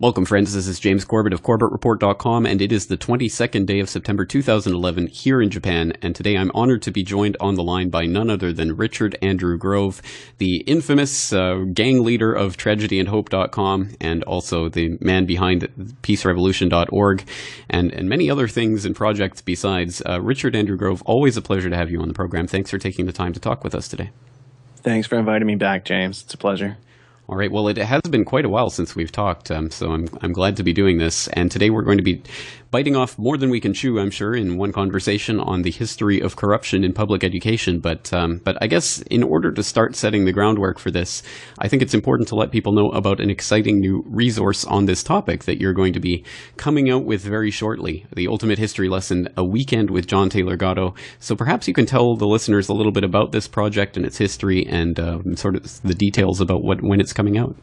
Welcome, friends. This is James Corbett of CorbettReport.com, and it is the 22nd day of September 2011 here in Japan. And today I'm honored to be joined on the line by none other than Richard Andrew Grove, the infamous gang leader of TragedyAndHope.com, and also the man behind PeaceRevolution.org, and many other things and projects besides. Richard Andrew Grove, always a pleasure to have you on the program. Thanks for taking the time to talk with us today. Thanks for inviting me back, James. It's a pleasure. All right. Well, it has been quite a while since we've talked, so I'm glad to be doing this. And today we're going to be biting off more than we can chew, I'm sure, in one conversation on the history of corruption in public education. But I guess in order to start setting the groundwork for this, I think it's important to let people know about an exciting new resource on this topic that you're going to be coming out with very shortly, the Ultimate History Lesson, A Weekend with John Taylor Gatto. So perhaps you can tell the listeners a little bit about this project and its history and sort of the details about when it's coming out.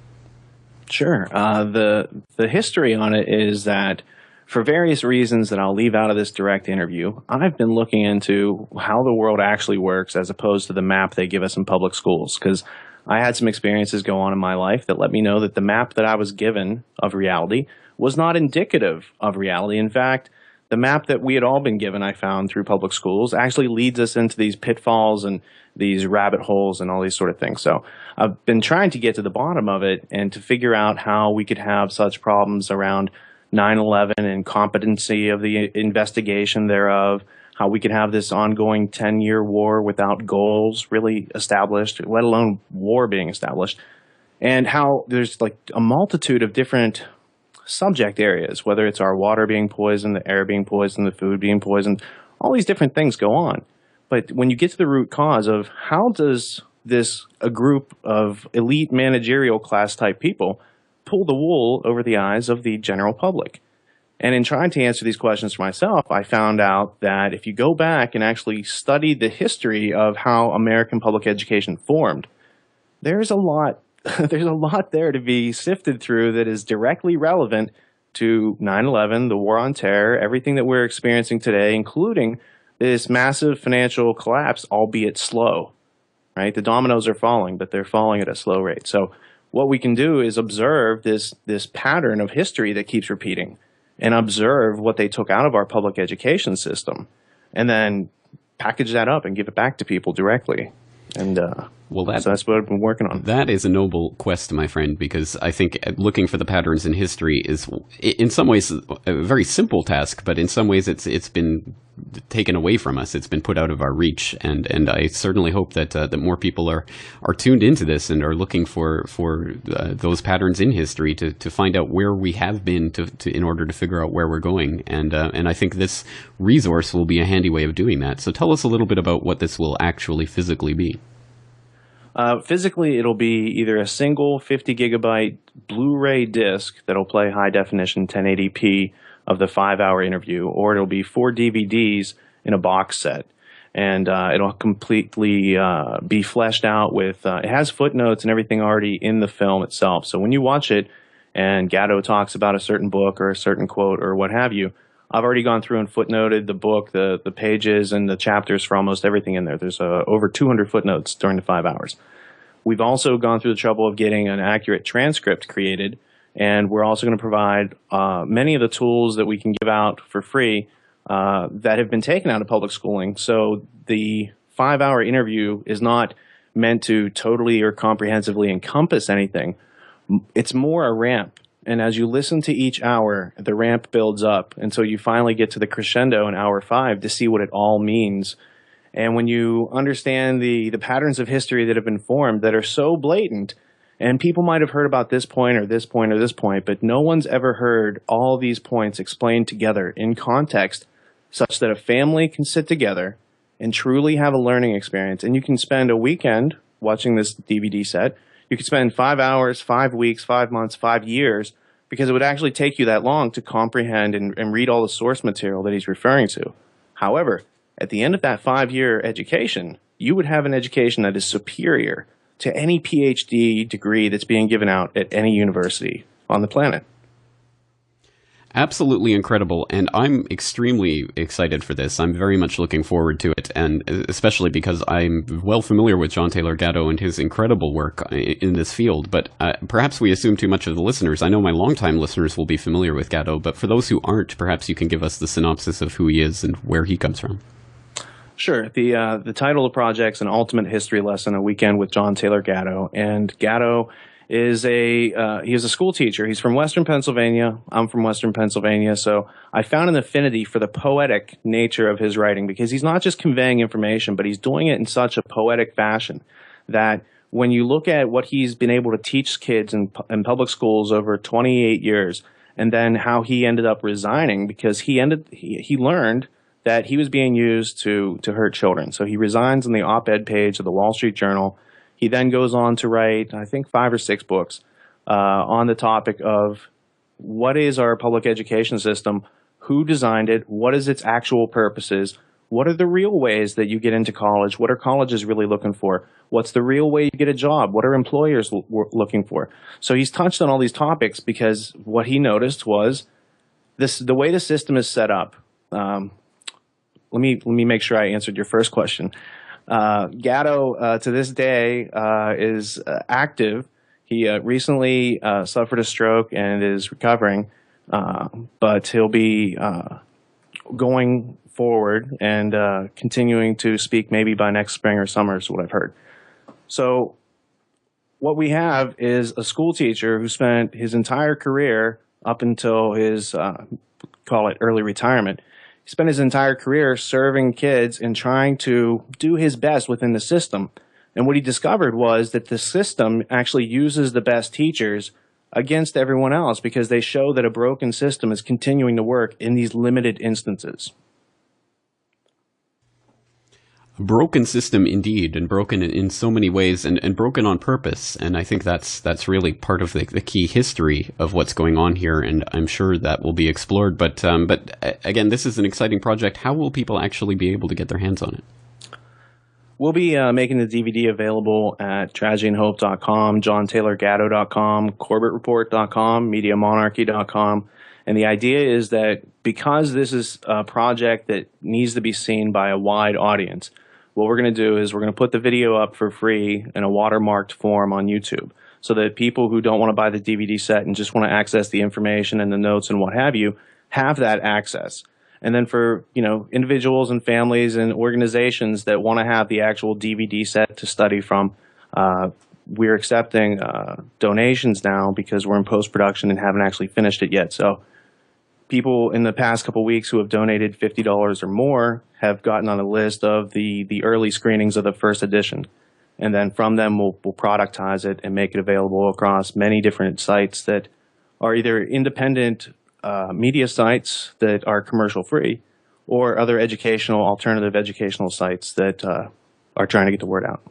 Sure. The history on it is that for various reasons that I'll leave out of this direct interview, I've been looking into how the world actually works as opposed to the map they give us in public schools, because I had some experiences go on in my life that let me know that the map that I was given of reality was not indicative of reality. In fact, the map that we had all been given, I found, through public schools actually leads us into these pitfalls and these rabbit holes and all these sort of things. So I've been trying to get to the bottom of it and to figure out how we could have such problems around 9/11 and competency of the investigation thereof, how we could have this ongoing 10-year war without goals really established, let alone war being established, and how there's like a multitude of different subject areas, whether it's our water being poisoned, the air being poisoned, the food being poisoned, all these different things go on. But when you get to the root cause of how does a group of elite managerial class type people pull the wool over the eyes of the general public? And in trying to answer these questions for myself, I found out that if you go back and actually study the history of how American public education formed, there's a lot there to be sifted through that is directly relevant to 9/11, the war on terror, everything that we're experiencing today, including this massive financial collapse, albeit slow, right? The dominoes are falling, but they're falling at a slow rate. So what we can do is observe this pattern of history that keeps repeating and observe what they took out of our public education system and then package that up and give it back to people directly. And so that's what I've been working on. That is a noble quest, my friend, because I think looking for the patterns in history is, in some ways, a very simple task, but in some ways it's been taken away from us. It's been put out of our reach, and I certainly hope that that more people are tuned into this and are looking for those patterns in history to find out where we have been in order to figure out where we're going. And I think this resource will be a handy way of doing that. So tell us a little bit about what this will actually physically be. Physically, it'll be either a single 50 gigabyte Blu-ray disc that'll play high definition 1080p of the 5-hour interview, or it'll be 4 DVDs in a box set. And it'll completely be fleshed out with, it has footnotes and everything already in the film itself. So when you watch it and Gatto talks about a certain book or a certain quote or what have you, I've already gone through and footnoted the book, the pages, and the chapters for almost everything in there. There's over 200 footnotes during the 5 hours. We've also gone through the trouble of getting an accurate transcript created, and we're also going to provide many of the tools that we can give out for free that have been taken out of public schooling. So the 5-hour interview is not meant to totally or comprehensively encompass anything. It's more a ramp. And as you listen to each hour, the ramp builds up until you finally get to the crescendo in hour 5 to see what it all means. And when you understand the patterns of history that have been formed that are so blatant, and people might have heard about this point or this point or this point, but no one's ever heard all these points explained together in context such that a family can sit together and truly have a learning experience. And you can spend a weekend watching this DVD set. You could spend 5 hours, 5 weeks, 5 months, 5 years, because it would actually take you that long to comprehend and read all the source material that he's referring to. However, at the end of that 5-year education, you would have an education that is superior to any PhD degree that's being given out at any university on the planet. Absolutely incredible, and I'm extremely excited for this. I'm very much looking forward to it, and especially because I'm well familiar with John Taylor Gatto and his incredible work in this field, but perhaps we assume too much of the listeners. I know my longtime listeners will be familiar with Gatto, but for those who aren't, perhaps you can give us the synopsis of who he is and where he comes from. Sure. The title of the project's An Ultimate History Lesson, A Weekend with John Taylor Gatto, and Gatto is he is a school teacher. He's from Western Pennsylvania. I'm from Western Pennsylvania. So I found an affinity for the poetic nature of his writing because he's not just conveying information, but he's doing it in such a poetic fashion that when you look at what he's been able to teach kids in public schools over 28 years, and then how he ended up resigning because he learned that he was being used to hurt children. So he resigns on the op-ed page of the Wall Street Journal. He then goes on to write, I think, 5 or 6 books on the topic of what is our public education system, who designed it, what is its actual purposes, what are the real ways that you get into college, what are colleges really looking for, what's the real way you get a job, what are employers looking for. So he's touched on all these topics because what he noticed was the way the system is set up. Let me make sure I answered your first question. Gatto, to this day, is active. He recently suffered a stroke and is recovering, but he'll be going forward and continuing to speak maybe by next spring or summer is what I've heard. So what we have is a school teacher who spent his entire career up until his, call it early retirement. He spent his entire career serving kids and trying to do his best within the system. And what he discovered was that the system actually uses the best teachers against everyone else because they show that a broken system is continuing to work in these limited instances. A broken system indeed, and broken in so many ways, and broken on purpose. And I think that's really part of the key history of what's going on here, and I'm sure that will be explored. But again, this is an exciting project. How will people actually be able to get their hands on it? We'll be making the DVD available at tragedyandhope.com, johntaylorgatto.com, corbettreport.com, mediamonarchy.com. And the idea is that because this is a project that needs to be seen by a wide audience, what we're going to do is we're going to put the video up for free in a watermarked form on YouTube so that people who don't want to buy the DVD set and just want to access the information and the notes and what have you have that access. And then for individuals and families and organizations that want to have the actual DVD set to study from, we're accepting donations now because we're in post-production and haven't actually finished it yet. So people in the past couple of weeks who have donated $50 or more have gotten on a list of the early screenings of the first edition. And then from them, we'll productize it and make it available across many different sites that are either independent media sites that are commercial free or other alternative educational sites that are trying to get the word out.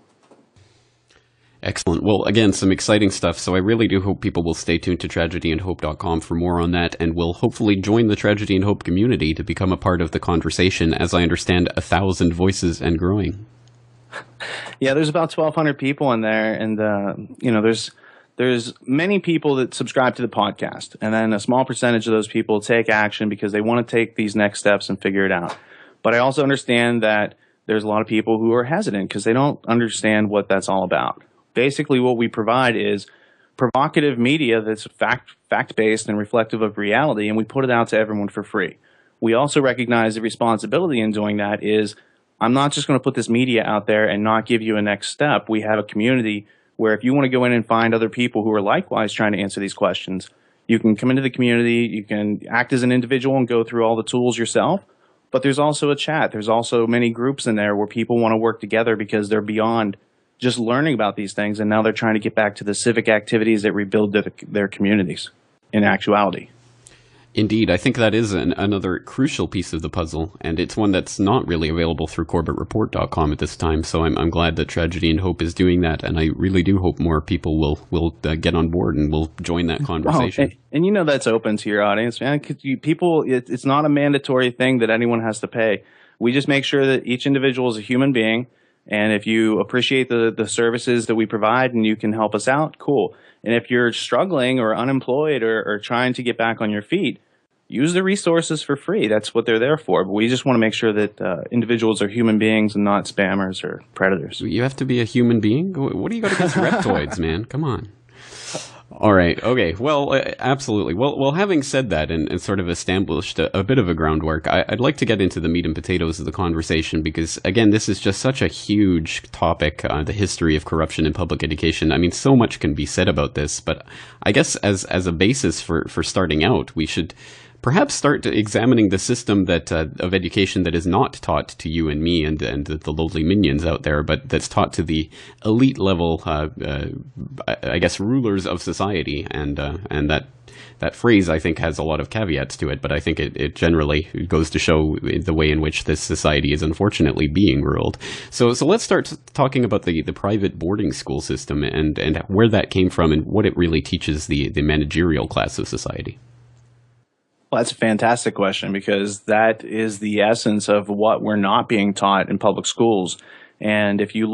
Excellent. Well, again, some exciting stuff. So I really do hope people will stay tuned to tragedyandhope.com for more on that, and will hopefully join the Tragedy and Hope community to become a part of the conversation. As I understand, 1,000 voices and growing. Yeah, there's about 1,200 people in there, and there's many people that subscribe to the podcast, and then a small percentage of those people take action because they want to take these next steps and figure it out. But I also understand that there's a lot of people who are hesitant because they don't understand what that's all about. Basically, what we provide is provocative media that's fact-based and reflective of reality, and we put it out to everyone for free. We also recognize the responsibility in doing that is I'm not just going to put this media out there and not give you a next step. We have a community where if you want to go in and find other people who are likewise trying to answer these questions, you can come into the community, you can act as an individual and go through all the tools yourself, but there's also a chat. There's also many groups in there where people want to work together because they're beyond just learning about these things, and now they're trying to get back to the civic activities that rebuild their communities in actuality. Indeed, I think that is another crucial piece of the puzzle, and it's one that's not really available through corbettreport.com at this time, so I'm glad that Tragedy and Hope is doing that, and I really do hope more people will get on board and will join that conversation. And that's open to your audience, man. It's not a mandatory thing that anyone has to pay. We just make sure that each individual is a human being, and if you appreciate the services that we provide and you can help us out, cool. And if you're struggling or unemployed or trying to get back on your feet, use the resources for free. That's what they're there for. But we just want to make sure that individuals are human beings and not spammers or predators. You have to be a human being? What do you got against reptoids, man? Come on. All right. Okay. Well, absolutely. Well, having said that and sort of established a bit of a groundwork, I'd like to get into the meat and potatoes of the conversation because, again, this is just such a huge topic, the history of corruption in public education. I mean, so much can be said about this, but I guess as a basis for starting out, we should perhaps start examining the system that of education that is not taught to you and me and the lowly minions out there, but that's taught to the elite level, I guess, rulers of society. And that phrase, I think, has a lot of caveats to it, but I think it generally goes to show the way in which this society is unfortunately being ruled. So let's start talking about the private boarding school system and where that came from and what it really teaches the managerial class of society. Well, that's a fantastic question because that is the essence of what we're not being taught in public schools. And if you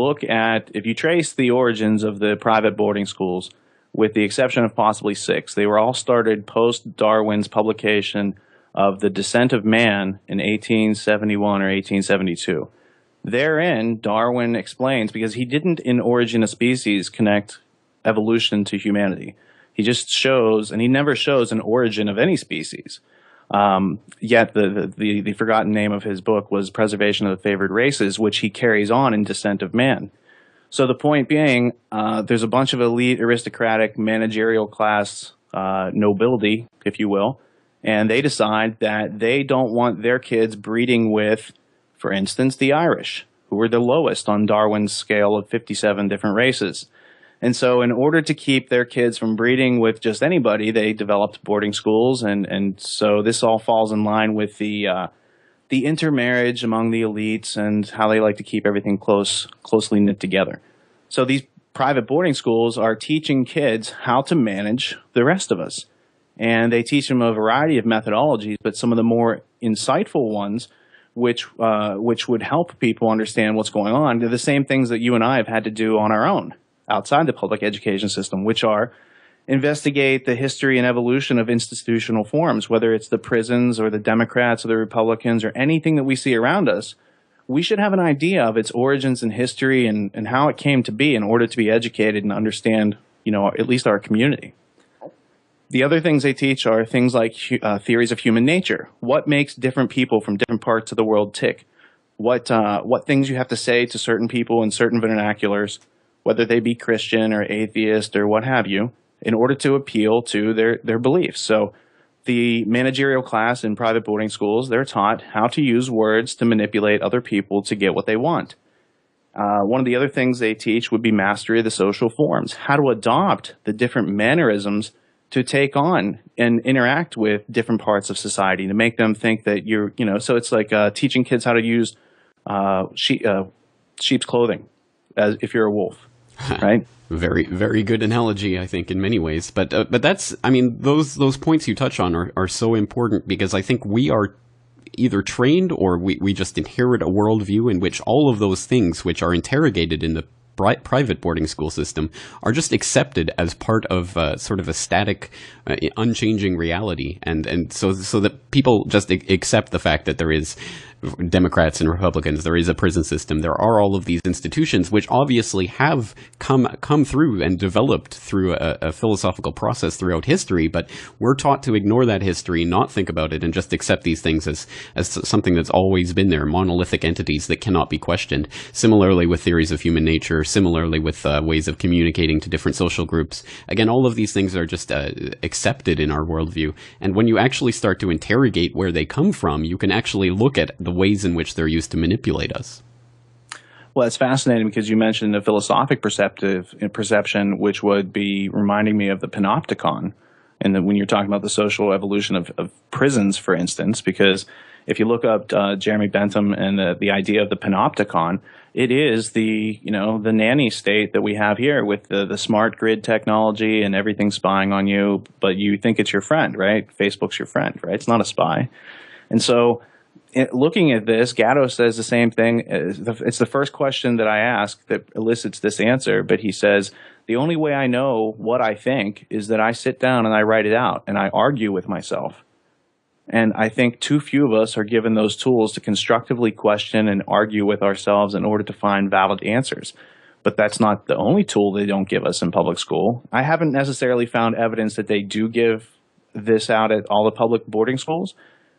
trace the origins of the private boarding schools, with the exception of possibly 6, they were all started post-Darwin's publication of The Descent of Man in 1871 or 1872. Therein, Darwin explains, because he didn't in Origin of Species connect evolution to humanity. He just shows, and he never shows an origin of any species. Yet the forgotten name of his book was Preservation of the Favored Races, which he carries on in Descent of Man. So the point being, there's a bunch of elite, aristocratic, managerial class nobility, if you will, and they decide that they don't want their kids breeding with, for instance, the Irish, who were the lowest on Darwin's scale of 57 different races. And so in order to keep their kids from breeding with just anybody, they developed boarding schools. And so this all falls in line with the intermarriage among the elites and how they like to keep everything closely knit together. So these private boarding schools are teaching kids how to manage the rest of us. And they teach them a variety of methodologies, but some of the more insightful ones, which would help people understand what's going on, they're the same things that you and I have had to do on our own outside the public education system, which are investigate the history and evolution of institutional forms, whether it's the prisons or the Democrats or the Republicans or anything that we see around us. We should have an idea of its origins and history and how it came to be in order to be educated and understand, at least our community. The other things they teach are things like theories of human nature. What makes different people from different parts of the world tick? What things you have to say to certain people in certain vernaculars, whether they be Christian or atheist or what have you, in order to appeal to their beliefs. So the managerial class in private boarding schools, they're taught how to use words to manipulate other people to get what they want. One of the other things they teach would be mastery of the social forms, how to adopt the different mannerisms to take on and interact with different parts of society, to make them think that so it's like teaching kids how to use sheep's clothing as if you're a wolf. Right. Very, very good analogy, I think, in many ways. But that's, I mean, those points you touch on are so important because I think we are either trained or we just inherit a worldview in which all of those things which are interrogated in the private boarding school system are just accepted as part of sort of a static, unchanging reality. And so that people just accept the fact that there is Democrats and Republicans, there is a prison system, there are all of these institutions which obviously have come through and developed through a philosophical process throughout history, but we're taught to ignore that history, not think about it, and just accept these things as something that's always been there, monolithic entities that cannot be questioned. Similarly with theories of human nature, similarly with ways of communicating to different social groups. Again, all of these things are just accepted in our worldview, and when you actually start to interrogate where they come from, you can actually look at the ways in which they're used to manipulate us. Well, it's fascinating because you mentioned the philosophic perception, which would be reminding me of the panopticon. And when you're talking about the social evolution of prisons, for instance, because if you look up Jeremy Bentham and the idea of the panopticon, it is the nanny state that we have here with the smart grid technology and everything spying on you, but you think it's your friend, right? Facebook's your friend, right? It's not a spy. And so looking at this, Gatto says the same thing. It's the first question that I ask that elicits this answer, but he says, the only way I know what I think is that I sit down and I write it out and I argue with myself. And I think too few of us are given those tools to constructively question and argue with ourselves in order to find valid answers. But that's not the only tool they don't give us in public school. I haven't necessarily found evidence that they do give this out at all the public boarding schools,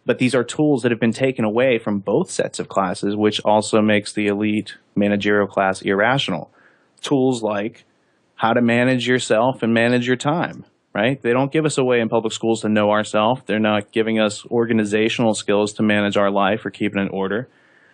but these are tools that have been taken away from both sets of classes, which also makes the elite managerial class irrational. Tools like how to manage yourself and manage your time, right? They don't give us a way in public schools to know ourselves. They're not giving us organizational skills to manage our life or keep it in order.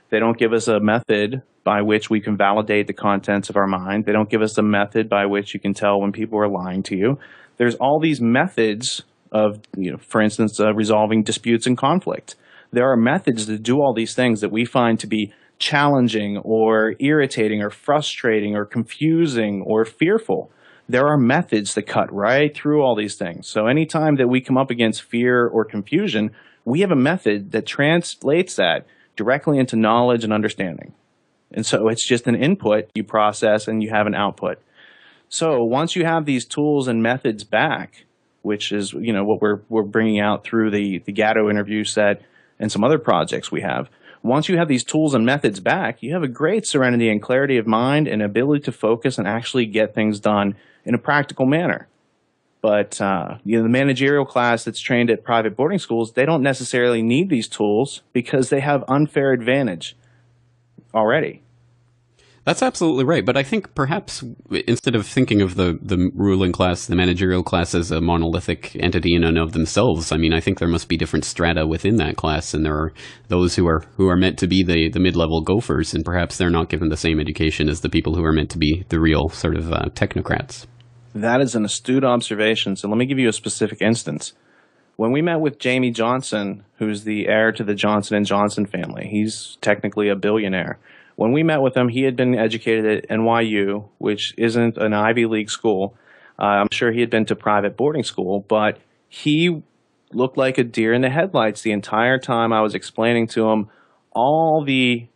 They don't give us a method by which we can validate the contents of our mind. They don't give us a method by which you can tell when people are lying to you. There's all these methods of, for instance, resolving disputes and conflict. There are methods to do all these things that we find to be challenging or irritating or frustrating or confusing or fearful. There are methods that cut right through all these things. So anytime that we come up against fear or confusion, we have a method that translates that directly into knowledge and understanding. And so it's just an input you process and you have an output. So once you have these tools and methods back, which is what we're bringing out through the Gatto interview set and some other projects we have, once you have these tools and methods back, you have a great serenity and clarity of mind and ability to focus and actually get things done in a practical manner. But the managerial class that's trained at private boarding schools, they don't necessarily need these tools because they have unfair advantage already. That's absolutely right. But I think perhaps instead of thinking of the ruling class, the managerial class as a monolithic entity in and of themselves, I mean, I think there must be different strata within that class, and there are those who are meant to be the mid-level gophers, and perhaps they're not given the same education as the people who are meant to be the real sort of technocrats. That is an astute observation. So let me give you a specific instance. When we met with Jamie Johnson, who's the heir to the Johnson & Johnson family, he's technically a billionaire. When we met with him, he had been educated at NYU, which isn't an Ivy League school. I'm sure he had been to private boarding school, but he looked like a deer in the headlights the entire time I was explaining to him all the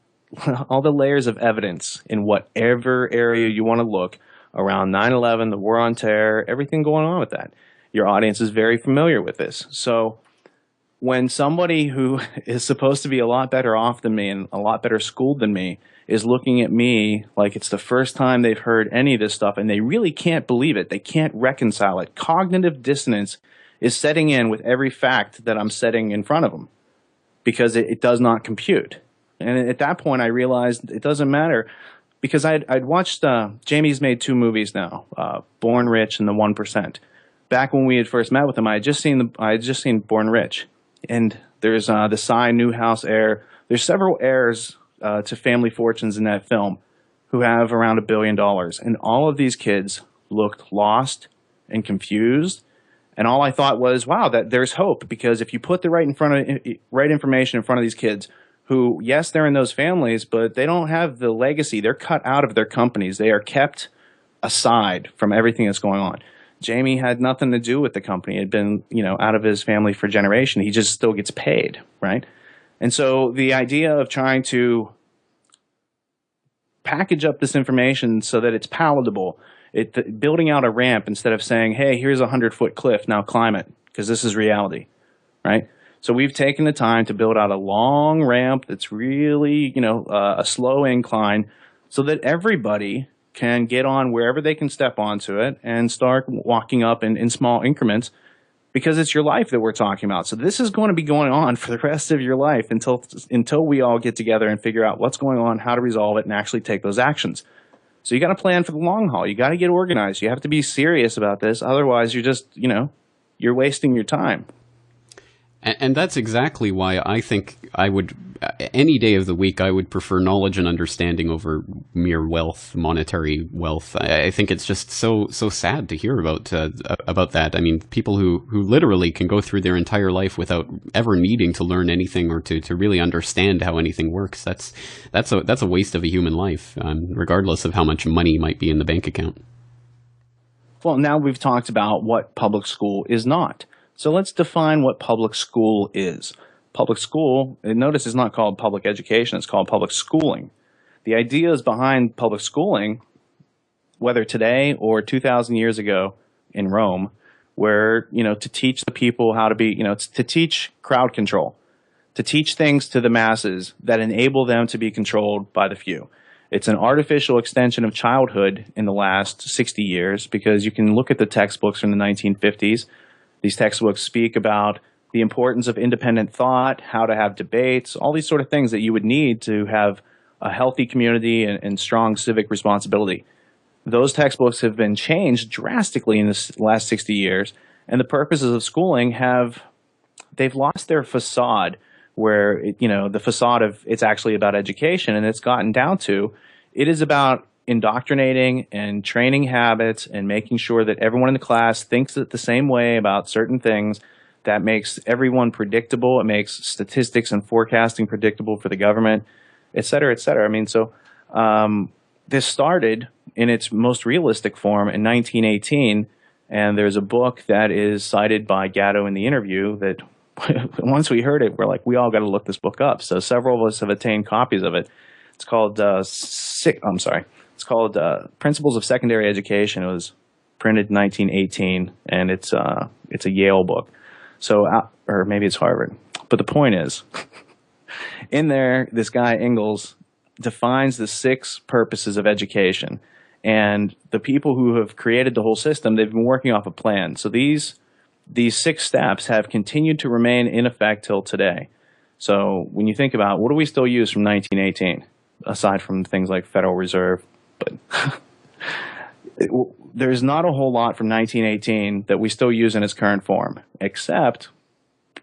layers of evidence in whatever area you want to look around 9/11, the War on Terror, everything going on with that. Your audience is very familiar with this. So when somebody who is supposed to be a lot better off than me and a lot better schooled than me is looking at me like it's the first time they've heard any of this stuff and they really can't believe it, they can't reconcile it, cognitive dissonance is setting in with every fact that I'm setting in front of them because it does not compute. And at that point, I realized it doesn't matter because I'd watched, Jamie's made 2 movies now, Born Rich and The 1%. Back when we had first met with him, I had just seen Born Rich. And there's the Cy Newhouse heir. There's several heirs to family fortunes in that film who have around $1 billion. And all of these kids looked lost and confused. And all I thought was, wow, that there's hope. Because if you put the right information in front of these kids who, yes, they're in those families, but they don't have the legacy. They're cut out of their companies. They are kept aside from everything that's going on. Jamie had nothing to do with the company. He had been, out of his family for generations. He just still gets paid, right? And so the idea of trying to package up this information so that it's palatable, building out a ramp instead of saying, hey, here's a 100-foot cliff, now climb it, because this is reality, right? So we've taken the time to build out a long ramp that's really, a slow incline so that everybody can get on wherever they can step onto it and start walking up in small increments because it's your life that we're talking about. So this is going to be going on for the rest of your life until we all get together and figure out what's going on, how to resolve it, and actually take those actions. So you got to plan for the long haul. You got to get organized. You have to be serious about this. Otherwise, you're just, you're wasting your time. And that's exactly why I think I would, any day of the week, I would prefer knowledge and understanding over mere wealth, monetary wealth. I think it's just so sad to hear about that. I mean, people who literally can go through their entire life without ever needing to learn anything or to really understand how anything works. That's a waste of a human life, regardless of how much money might be in the bank account. Well, now we've talked about what public school is not. So let's define what public school is. Public school, notice it's not called public education, it's called public schooling. The ideas behind public schooling, whether today or 2,000 years ago in Rome, where, to teach the people how to be, to teach crowd control, to teach things to the masses that enable them to be controlled by the few. It's an artificial extension of childhood in the last 60 years, because you can look at the textbooks from the 1950s. These textbooks speak about the importance of independent thought, how to have debates, all these sort of things that you would need to have a healthy community and strong civic responsibility. Those textbooks have been changed drastically in the last 60 years, and the purposes of schooling they've lost their facade, where the facade of it's actually about education, and it's gotten down to it is about indoctrinating and training habits and making sure that everyone in the class thinks the same way about certain things. That makes everyone predictable. It makes statistics and forecasting predictable for the government, et cetera, et cetera. I mean, so this started in its most realistic form in 1918, and there's a book that is cited by Gatto in the interview that once we heard it, we're like, we all got to look this book up. So several of us have attained copies of it. It's called It's called Principles of Secondary Education. It was printed in 1918, and it's a Yale book. So, or maybe it's Harvard. But the point is, in there, this guy Ingalls defines the 6 purposes of education. And the people who have created the whole system, they've been working off a plan. So these 6 steps have continued to remain in effect till today. So when you think about what do we still use from 1918, aside from things like Federal Reserve, but there's not a whole lot from 1918 that we still use in its current form, except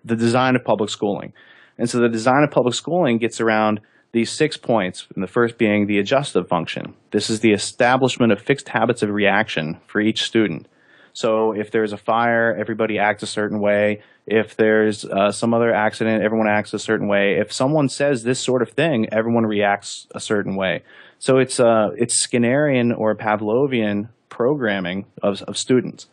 the design of public schooling. And so the design of public schooling gets around these 6 points, and the first being the adjustive function. This is the establishment of fixed habits of reaction for each student. So if there's a fire, everybody acts a certain way. If there's some other accident, everyone acts a certain way. If someone says this sort of thing, everyone reacts a certain way. So it's Skinnerian or Pavlovian programming of students.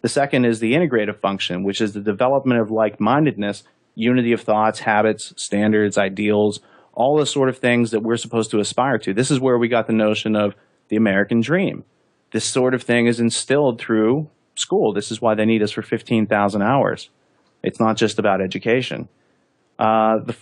The second is the integrative function, which is the development of like-mindedness, unity of thoughts, habits, standards, ideals, all the sort of things that we're supposed to aspire to. This is where we got the notion of the American dream. This sort of thing is instilled through school. This is why they need us for 15,000 hours. It's not just about education. The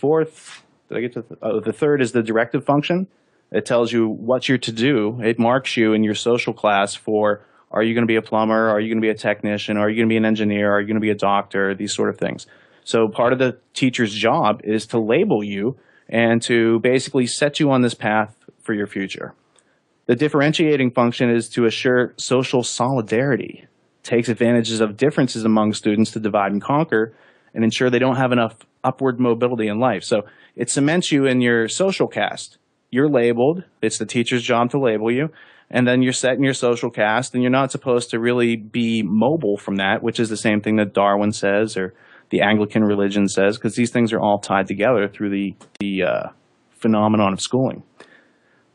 third is the directive function. It tells you what you're to do. It marks you in your social class for, are you going to be a plumber? Are you going to be a technician? Are you going to be an engineer? Are you going to be a doctor? These sort of things. So part of the teacher's job is to label you and to basically set you on this path for your future. The differentiating function is to assure social solidarity. Takes advantages of differences among students to divide and conquer and ensure they don't have enough upward mobility in life. So it cements you in your social caste. You're labeled. It's the teacher's job to label you. And then you're set in your social caste, and you're not supposed to really be mobile from that, which is the same thing that Darwin says or the Anglican religion says, because these things are all tied together through the phenomenon of schooling.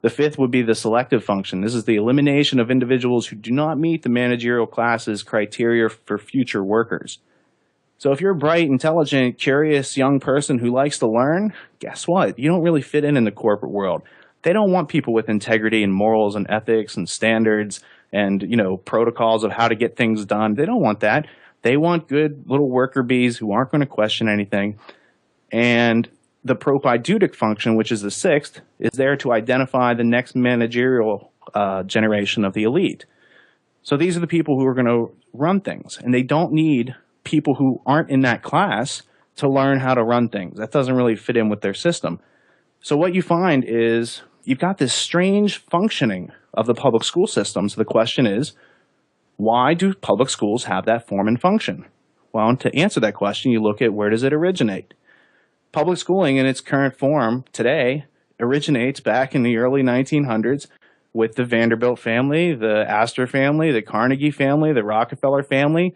The fifth would be the selective function. This is the elimination of individuals who do not meet the managerial class's criteria for future workers. So if you're a bright, intelligent, curious young person who likes to learn, guess what? You don't really fit in the corporate world. They don't want people with integrity and morals and ethics and standards and, protocols of how to get things done. They don't want that. They want good little worker bees who aren't going to question anything. And the propedeutic function, which is the sixth, is there to identify the next managerial generation of the elite. So these are the people who are going to run things, and they don't need people who aren't in that class to learn how to run things. That doesn't really fit in with their system. So what you find is you've got this strange functioning of the public school system. So the question is, why do public schools have that form and function? Well, to answer that question, you look at where does it originate? Public schooling in its current form today originates back in the early 1900s with the Vanderbilt family, the Astor family, the Carnegie family, the Rockefeller family,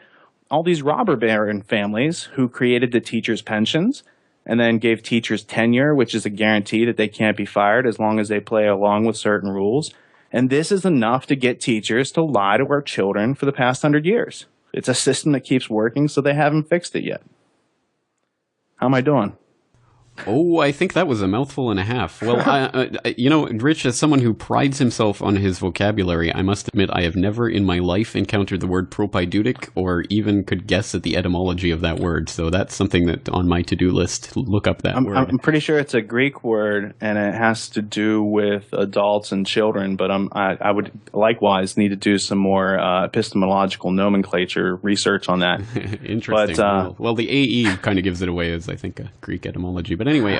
all these robber baron families who created the teachers' pensions and then gave teachers tenure, which is a guarantee that they can't be fired as long as they play along with certain rules. And this is enough to get teachers to lie to our children for the past 100 years. It's a system that keeps working, so they haven't fixed it yet. How am I doing? Oh, I think that was a mouthful and a half. Well, Rich, as someone who prides himself on his vocabulary, I must admit I have never in my life encountered the word propaidutic or even could guess at the etymology of that word. So that's something that on my to-do list, look up that word. I'm pretty sure it's a Greek word, and it has to do with adults and children, but I would likewise need to do some more epistemological nomenclature research on that. Interesting. Well, the AE kind of gives it away as, I think, a Greek etymology. But anyway,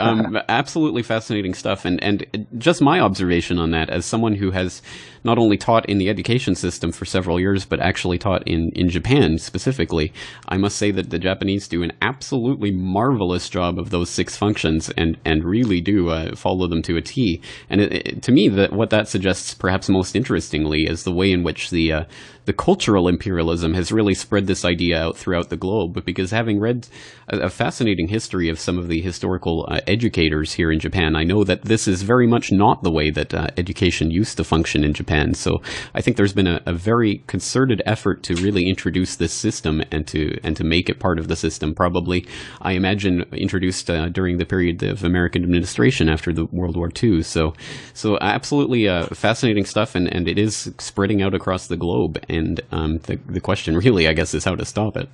absolutely fascinating stuff. And just my observation on that, as someone who has not only taught in the education system for several years, but actually taught in Japan specifically, I must say that the Japanese do an absolutely marvelous job of those 6 functions and really do follow them to a T. And to me, what that suggests perhaps most interestingly is the way in which the cultural imperialism has really spread this idea out throughout the globe, because having read a fascinating history of some of the historical educators here in Japan, I know that this is very much not the way that education used to function in Japan. So I think there's been a very concerted effort to really introduce this system and to make it part of the system, probably, I imagine, introduced during the period of American administration after the World War II. So absolutely fascinating stuff, and it is spreading out across the globe. And the question really, I guess, is how to stop it.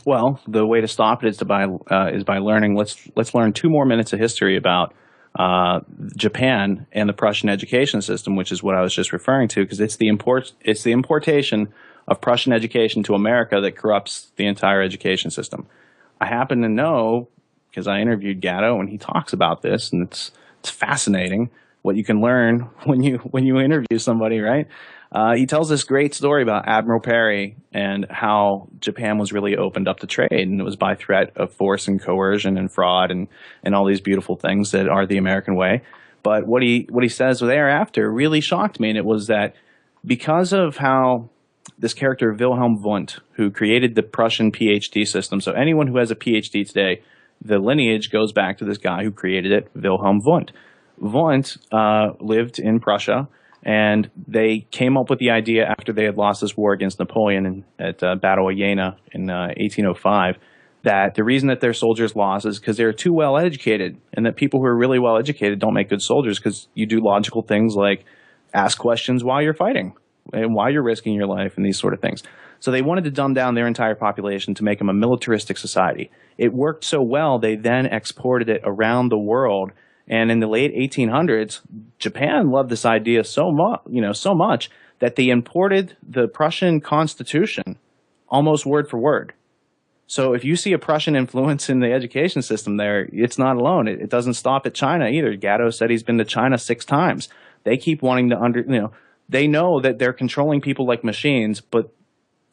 Well, the way to stop it is by learning. Let's learn 2 more minutes of history about Japan and the Prussian education system, which is what I was just referring to, because it's the importation of Prussian education to America that corrupts the entire education system. I happen to know, because I interviewed Gatto, and he talks about this, and it's fascinating what you can learn when you interview somebody, right? He tells this great story about Admiral Perry and how Japan was really opened up to trade, and it was by threat of force and coercion and fraud and all these beautiful things that are the American way. But what he says thereafter really shocked me, and it was that because of how this character Wilhelm Wundt, who created the Prussian PhD system, so anyone who has a PhD today, the lineage goes back to this guy who created it, Wilhelm Wundt. Wundt lived in Prussia, and they came up with the idea after they had lost this war against Napoleon at Battle of Jena in 1805, that the reason that their soldiers lost is because they were too well educated, and that people who are really well educated don't make good soldiers, because you do logical things like ask questions while you're fighting and while you're risking your life and these sort of things. So they wanted to dumb down their entire population to make them a militaristic society. It worked so well, they then exported it around the world. And in the late 1800s, Japan loved this idea so much that they imported the Prussian Constitution almost word for word. So if you see a Prussian influence in the education system there, it's not alone. It doesn't stop at China either. Gatto said he's been to China 6 times. They keep wanting to they know that they're controlling people like machines, but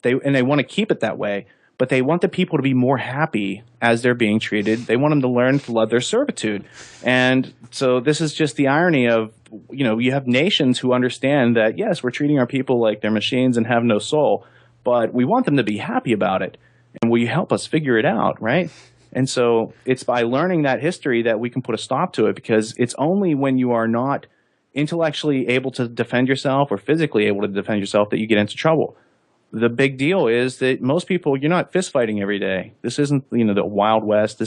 they want to keep it that way. But they want the people to be more happy as they're being treated. They want them to learn to love their servitude. And so this is just the irony of, you have nations who understand that, yes, we're treating our people like they're machines and have no soul, but we want them to be happy about it. And will you help us figure it out, right? And so it's by learning that history that we can put a stop to it, because it's only when you are not intellectually able to defend yourself or physically able to defend yourself that you get into trouble. The big deal is that most people, you're not fist fighting every day. This isn't, the Wild West.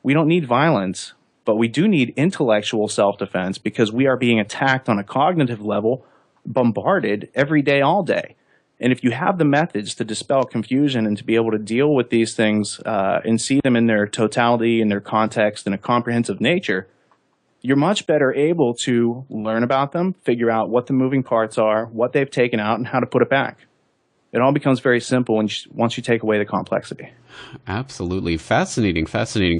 We don't need violence, but we do need intellectual self-defense, because we are being attacked on a cognitive level, bombarded every day, all day. And if you have the methods to dispel confusion and to be able to deal with these things and see them in their totality, in their context, in a comprehensive nature, you're much better able to learn about them, figure out what the moving parts are, what they've taken out, and how to put it back. It all becomes very simple once you take away the complexity. Absolutely. Fascinating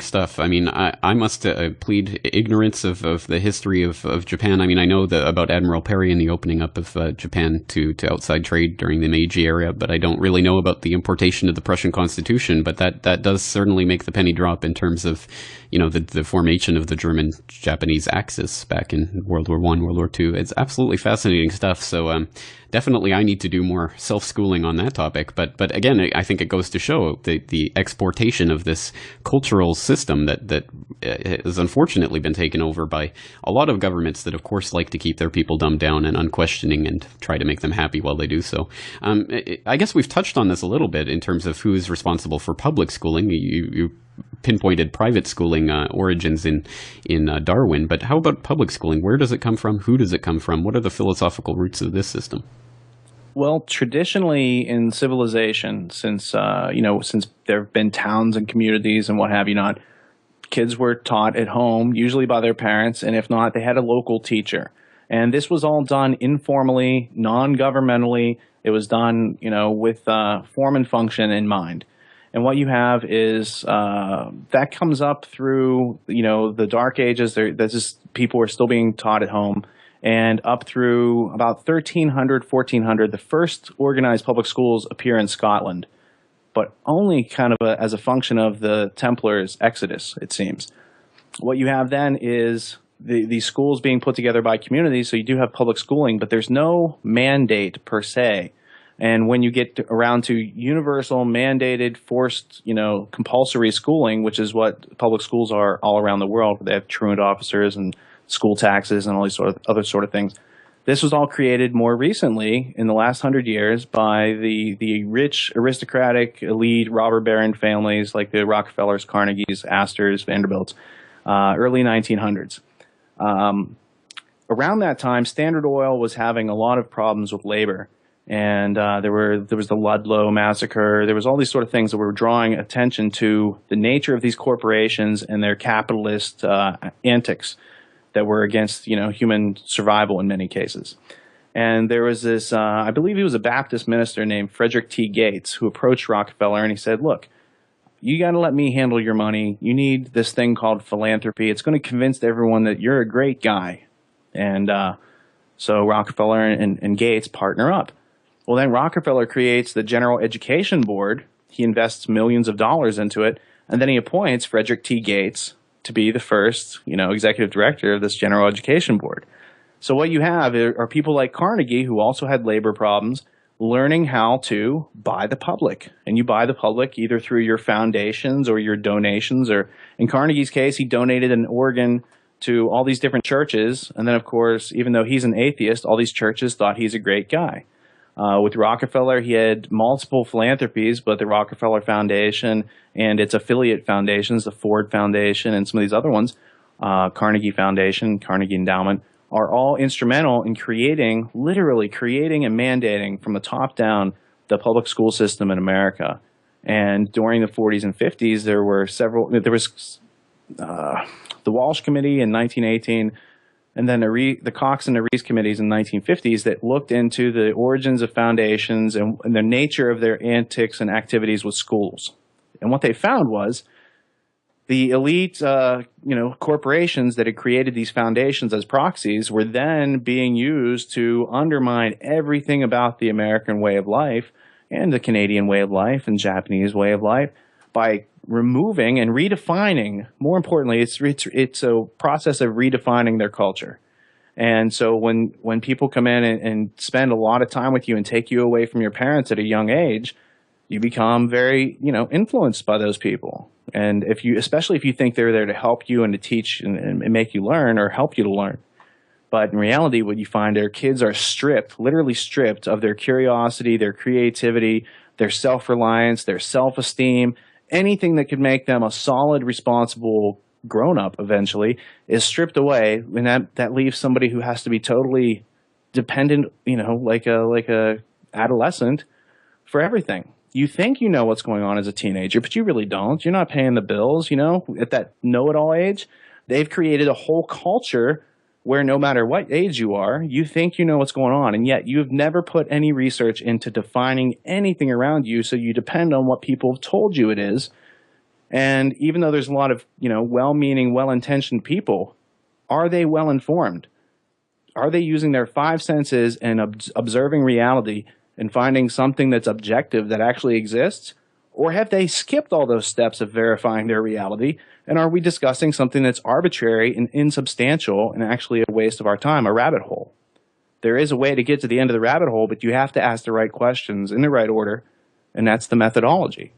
stuff. I mean, I must plead ignorance of the history of Japan. I mean, I know about Admiral Perry and the opening up of Japan to outside trade during the Meiji era, but I don't really know about the importation of the Prussian Constitution. But that does certainly make the penny drop in terms of, the formation of the German-Japanese axis back in World War I, World War II. It's absolutely fascinating stuff. So definitely I need to do more self-schooling on that topic. But again, I think it goes to show the exportation of this cultural system that has unfortunately been taken over by a lot of governments that, of course, like to keep their people dumbed down and unquestioning and try to make them happy while they do so. I guess we've touched on this a little bit in terms of who is responsible for public schooling. You pinpointed private schooling origins in Darwin, but how about public schooling? Where does it come from? Who does it come from? What are the philosophical roots of this system? Well, traditionally in civilization, since there have been towns and communities and what have you not, kids were taught at home, usually by their parents, and if not, they had a local teacher. And this was all done informally, non-governmentally. It was done, with form and function in mind. And what you have is that comes up through, the Dark Ages. People were still being taught at home. And up through about 1300, 1400, the first organized public schools appear in Scotland, but only kind of as a function of the Templars' exodus, it seems. What you have then is these schools being put together by communities, so you do have public schooling, but there's no mandate per se. And when you get around to universal, mandated, forced, compulsory schooling, which is what public schools are all around the world, they have truant officers and school taxes and all these other sort of things. This was all created more recently in the last 100 years by the rich, aristocratic, elite robber baron families like the Rockefellers, Carnegies, Astors, Vanderbilts, early 1900s. Around that time, Standard Oil was having a lot of problems with labor. And there was the Ludlow massacre. There was all these sort of things that were drawing attention to the nature of these corporations and their capitalist antics that were against, human survival in many cases. And there was this, I believe he was a Baptist minister named Frederick T. Gates, who approached Rockefeller and he said, look, you got to let me handle your money. You need this thing called philanthropy. It's going to convince everyone that you're a great guy. And so Rockefeller and Gates partner up. Well, then Rockefeller creates the General Education Board. He invests millions of dollars into it, and then he appoints Frederick T. Gates to be the first, executive director of this General Education Board. So what you have are people like Carnegie, who also had labor problems, learning how to buy the public. And you buy the public either through your foundations or your donations, or in Carnegie's case, he donated an organ to all these different churches. And then, of course, even though he's an atheist, all these churches thought he's a great guy. With Rockefeller, he had multiple philanthropies, but the Rockefeller Foundation and its affiliate foundations, the Ford Foundation and some of these other ones, Carnegie Foundation, Carnegie Endowment, are all instrumental in literally creating and mandating from the top down the public school system in America. And during the 40s and 50s, there was the Walsh Committee in 1918, and then the Cox and the Reese committees in the 1950s that looked into the origins of foundations and the nature of their antics and activities with schools. And what they found was the elite, corporations that had created these foundations as proxies were then being used to undermine everything about the American way of life and the Canadian way of life and Japanese way of life by removing and redefining. More importantly, it's a process of redefining their culture. And so when people come in and spend a lot of time with you and take you away from your parents at a young age, you become very, influenced by those people. And especially if you think they're there to help you and to teach and make you learn or help you to learn. But in reality, what you find, their kids are literally stripped of their curiosity, their creativity, their self-reliance, their self-esteem. Anything that could make them a solid, responsible grown-up eventually is stripped away, and that leaves somebody who has to be totally dependent, like a adolescent for everything. You think you know what's going on as a teenager, but you really don't. You're not paying the bills, at that know-it-all age. They've created a whole culture where no matter what age you are, you think you know what's going on, and yet you've never put any research into defining anything around you, so you depend on what people have told you it is. And even though there's a lot of, well-meaning, well-intentioned people, are they well-informed? Are they using their five senses and observing reality and finding something that's objective that actually exists? Or have they skipped all those steps of verifying their reality? And are we discussing something that's arbitrary and insubstantial and actually a waste of our time, a rabbit hole? There is a way to get to the end of the rabbit hole, but you have to ask the right questions in the right order, and that's the methodology.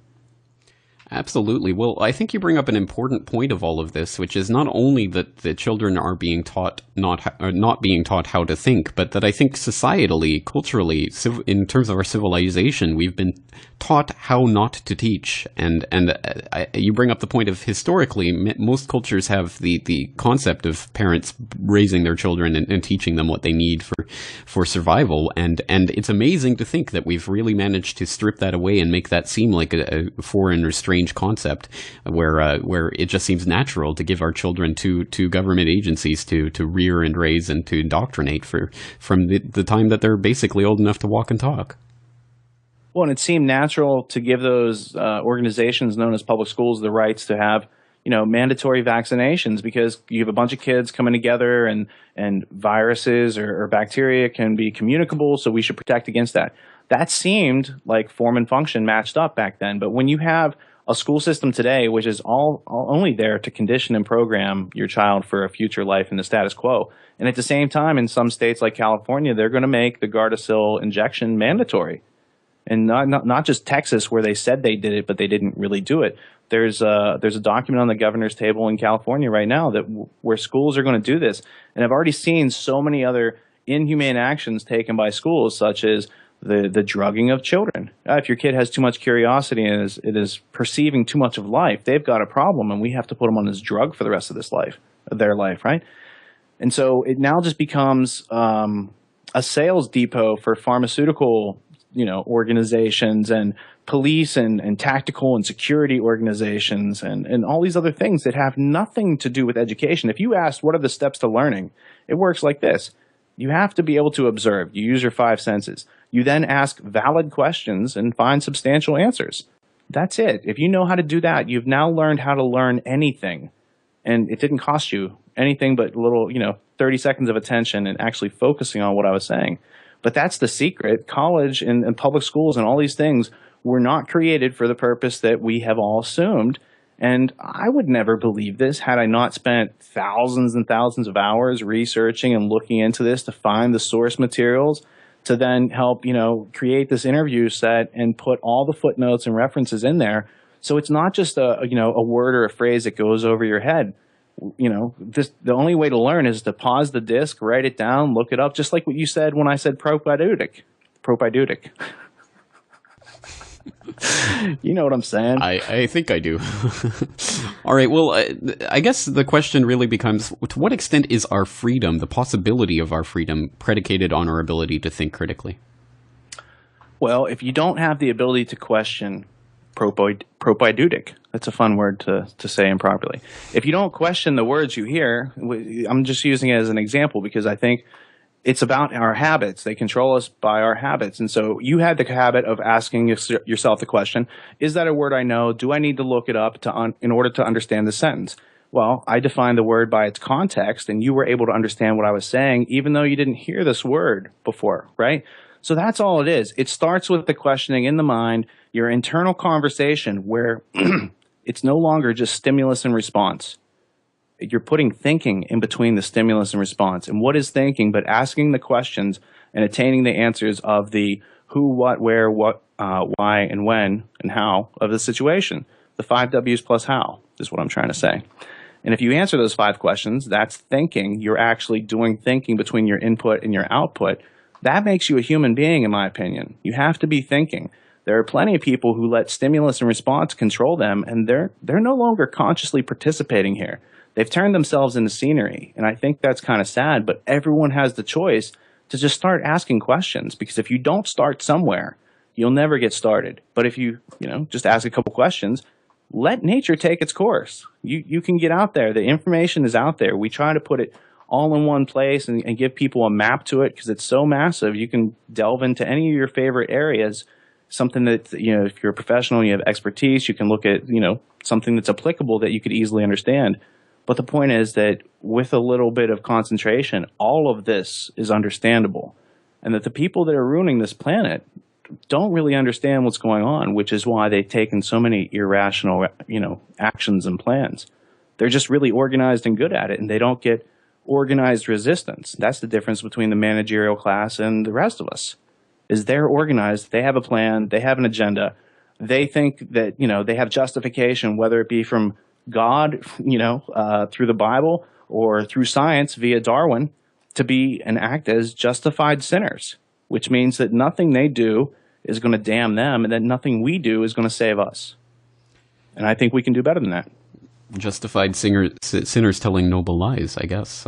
Absolutely. Well, I think you bring up an important point of all of this, which is not only that the children are being taught not being taught how to think, but that I think societally, culturally, in terms of our civilization, we've been taught how not to teach. And you bring up the point of historically, most cultures have the concept of parents raising their children and teaching them what they need for survival. And it's amazing to think that we've really managed to strip that away and make that seem like a foreign or strange concept, where it just seems natural to give our children to government agencies to rear and raise and to indoctrinate from the time that they're basically old enough to walk and talk. Well, and it seemed natural to give those organizations known as public schools the rights to have, mandatory vaccinations, because you have a bunch of kids coming together and viruses or bacteria can be communicable, so we should protect against that. That seemed like form and function matched up back then. But when you have a school system today, which is only there to condition and program your child for a future life in the status quo, and at the same time, in some states like California, they're going to make the Gardasil injection mandatory. And not just Texas, where they said they did it, but they didn't really do it. There's a document on the governor's table in California right now where schools are going to do this. And I've already seen so many other inhumane actions taken by schools, such as the drugging of children. If your kid has too much curiosity and it is perceiving too much of life, they've got a problem, and we have to put them on this drug for the rest of their life, right? And so it now just becomes a sales depot for pharmaceutical organizations and police and tactical and security organizations and all these other things that have nothing to do with education. If you ask what are the steps to learning, it works like this. You have to be able to observe. You use your 5 senses. You then ask valid questions and find substantial answers. That's it. If you know how to do that, you've now learned how to learn anything. And it didn't cost you anything but a little, 30 seconds of attention and actually focusing on what I was saying. But that's the secret. College and public schools and all these things were not created for the purpose that we have all assumed. And I would never believe this had I not spent thousands and thousands of hours researching and looking into this to find the source materials to then help, create this interview set and put all the footnotes and references in there. So it's not just a word or a phrase that goes over your head. The only way to learn is to pause the disc, write it down, look it up, just like what you said when I said propedeutic. You know what I'm saying? I think I do. All right. Well, I guess the question really becomes, to what extent is our freedom, the possibility of our freedom, predicated on our ability to think critically? Well, if you don't have the ability to question propedeutic, that's a fun word to say improperly. If you don't question the words you hear, I'm just using it as an example because I think it's about our habits. They control us by our habits. And so you had the habit of asking yourself the question, is that a word I know? Do I need to look it up in order to understand the sentence? Well, I defined the word by its context, and you were able to understand what I was saying, even though you didn't hear this word before, right? So that's all it is. It starts with the questioning in the mind, your internal conversation where it's no longer just stimulus and response. You're putting thinking in between the stimulus and response. And what is thinking but asking the questions and attaining the answers of the who, what, where, what, why, and when, and how of the situation. The 5 W's plus how is what I'm trying to say. And if you answer those 5 questions, that's thinking. You're actually doing thinking between your input and your output. That makes you a human being, in my opinion. You have to be thinking. There are plenty of people who let stimulus and response control them, and they're no longer consciously participating here. They've turned themselves into scenery, and I think that's kind of sad, but everyone has the choice to just start asking questions, because if you don't start somewhere, you'll never get started. But if you just ask a couple questions, let nature take its course. You can get out there. The information is out there. We try to put it all in one place and give people a map to it because it's so massive. You can delve into any of your favorite areas, something that, if you're a professional and you have expertise, you can look at, something that's applicable that you could easily understand. But the point is that with a little bit of concentration, all of this is understandable. And that the people that are ruining this planet don't really understand what's going on, which is why they've taken so many irrational, actions and plans. They're just really organized and good at it, and they don't get organized resistance. That's the difference between the managerial class and the rest of us, is they're organized, they have a plan, they have an agenda. they think that, they have justification, whether it be from God, through the Bible or through science via Darwin, to be and act as justified sinners, which means that nothing they do is going to damn them and that nothing we do is going to save us. And I think we can do better than that. Justified sinners telling noble lies, I guess.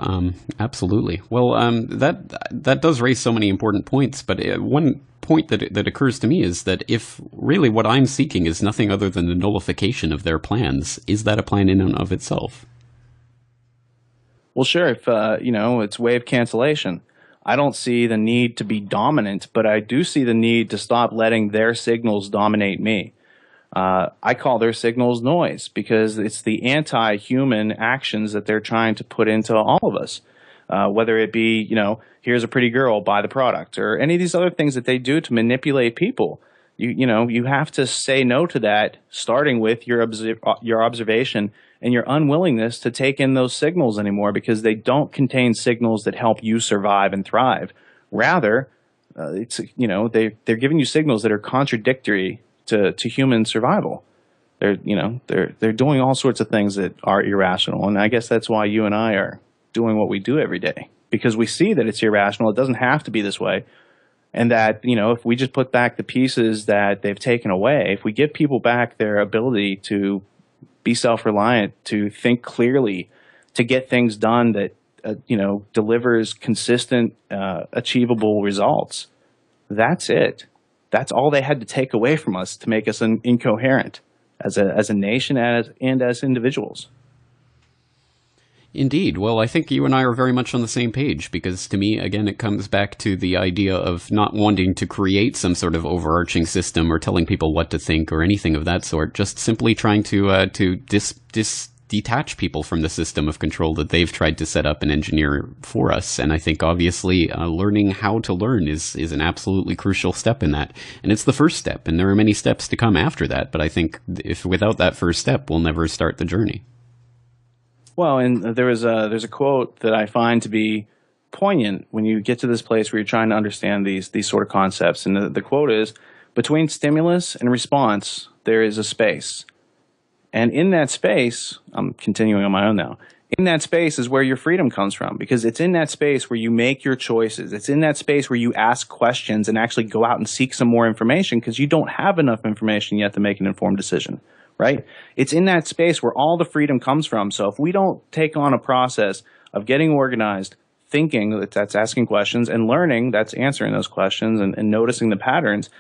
Absolutely. Well, that does raise so many important points, but one point that occurs to me is that if really what I'm seeking is nothing other than the nullification of their plans, is that a plan in and of itself? Well, sure, if, it's wave cancellation. I don't see the need to be dominant, but I do see the need to stop letting their signals dominate me. I call their signals noise because it's the anti-human actions that they're trying to put into all of us. Whether it be, here's a pretty girl, buy the product, or any of these other things that they do to manipulate people. You have to say no to that, starting with your observation and your unwillingness to take in those signals anymore, because they don't contain signals that help you survive and thrive. Rather, they're giving you signals that are contradictory to human survival. They're doing all sorts of things that are irrational, and I guess that's why you and I are doing what we do every day, because we see that it's irrational. It doesn't have to be this way, and that if we just put back the pieces that they've taken away, if we give people back their ability to be self-reliant, to think clearly, to get things done that delivers consistent, achievable results, that's it. That's all they had to take away from us to make us incoherent as a nation and as individuals. Indeed. Well, I think you and I are very much on the same page, because to me, again, it comes back to the idea of not wanting to create some sort of overarching system or telling people what to think or anything of that sort, just simply trying to detach people from the system of control that they've tried to set up and engineer for us. And I think obviously learning how to learn is an absolutely crucial step in that. And it's the first step, and there are many steps to come after that. But I think if without that first step, we'll never start the journey. Well, and there's a quote that I find to be poignant when you get to this place where you're trying to understand these sort of concepts. And the quote is, "Between stimulus and response, there is a space. And in that space," I'm continuing on my own now, "in that space is where your freedom comes from, because it's in that space where you make your choices. It's in that space where you ask questions and actually go out and seek some more information, because you don't have enough information yet to make an informed decision." Right? It's in that space where all the freedom comes from. So if we don't take on a process of getting organized, thinking, that's asking questions, and learning, that's answering those questions and noticing the patterns,